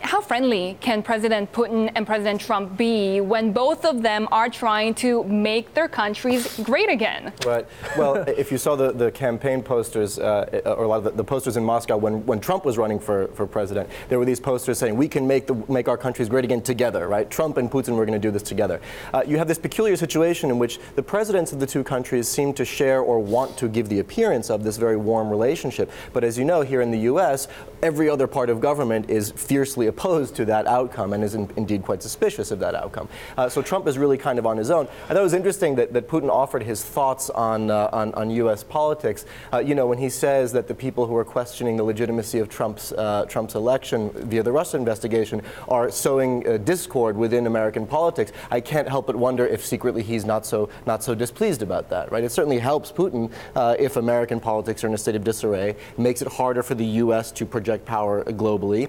how friendly can President Putin and President Trump be when both of them are trying to make their countries great again? Right. Well, if you saw the campaign posters, or a lot of the posters in Moscow when Trump was running for president, there were these posters saying, we can make our countries great again together, right? Trump and Putin, we're going to do this together. You have this peculiar situation in which the presidents of the two countries seem to share or want to give the appearance of this very warm relationship. But as you know, here in the U.S., every other part of government is fiercely opposed to that outcome and is indeed quite suspicious of that outcome. So Trump is really kind of on his own. I thought it was interesting that Putin offered his thoughts on U.S. politics. You know, when he says that the people who are questioning the legitimacy of Trump's election via the Russia investigation are sowing discord within American politics, I can't help but wonder if secretly he's not so displeased about that, right? It certainly helps Putin if American politics are in a state of disarray. It makes it harder for the U.S. to project power globally,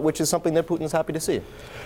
which is something that Putin's happy to see.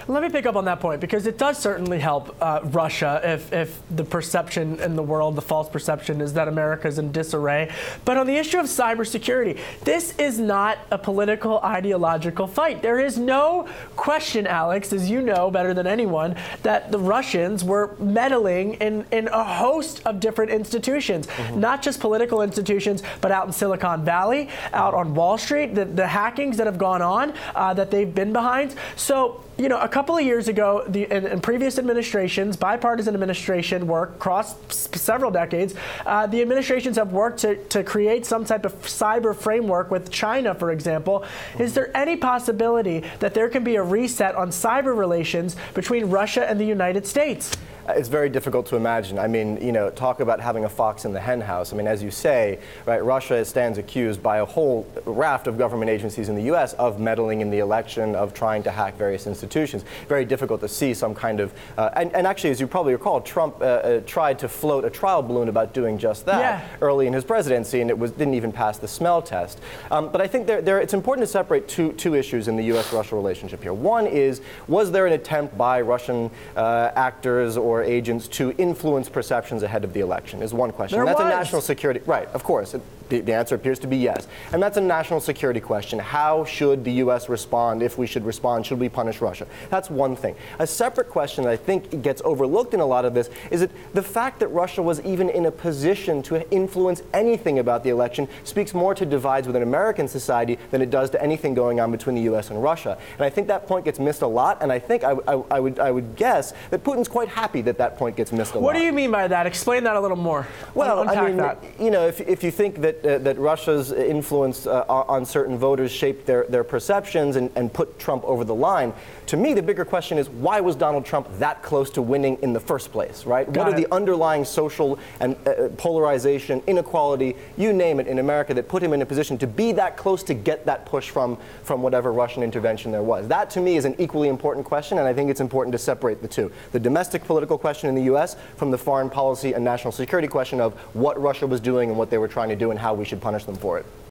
Let me pick up on that point, because it does certainly help Russia if the perception in the world, the false perception, is that America is in disarray. But on the issue of cybersecurity, this is not a political, ideological fight. There is no question, Alex, as you know better than anyone, that the Russians were meddling in a host of different institutions, not just political institutions, but out in Silicon Valley, out on Wall Street, the hackings that have gone on, that they've been behind. So, you know, a couple of years ago, in previous administrations, bipartisan administration work across several decades, the administrations have worked to create some type of cyber framework with China, for example. Is there any possibility that there can be a reset on cyber relations between Russia and the United States? It's very difficult to imagine. I mean, you know, talk about having a fox in the hen house. I mean, as you say, right, Russia stands accused by a whole raft of government agencies in the U.S. of meddling in the election, of trying to hack various institutions. Very difficult to see some kind of, and actually, as you probably recall, Trump tried to float a trial balloon about doing just that early in his presidency, and it didn't even pass the smell test. But I think it's important to separate two issues in the U.S.-Russia relationship here. One is, was there an attempt by Russian actors or agents to influence perceptions ahead of the election, is one question. That's a national security, right, of course. The answer appears to be yes. And that's a national security question. How should the U.S. respond? If we should respond, should we punish Russia? That's one thing. A separate question that I think gets overlooked in a lot of this is that the fact that Russia was even in a position to influence anything about the election speaks more to divides within American society than it does to anything going on between the U.S. and Russia. And I think that point gets missed a lot, and I think I would guess that Putin's quite happy that point gets missed a lot. What do you mean by that? Explain that a little more. Well, I mean, you know, if you think that Russia's influence on certain voters shaped their perceptions and put Trump over the line, to me, the bigger question is, why was Donald Trump that close to winning in the first place, right? What are the underlying social and polarization, inequality, you name it, in America that put him in a position to be that close to get that push from whatever Russian intervention there was? That, to me, is an equally important question, and I think it's important to separate the two. The domestic political question in the U.S. from the foreign policy and national security question of what Russia was doing and what they were trying to do and how we should punish them for it.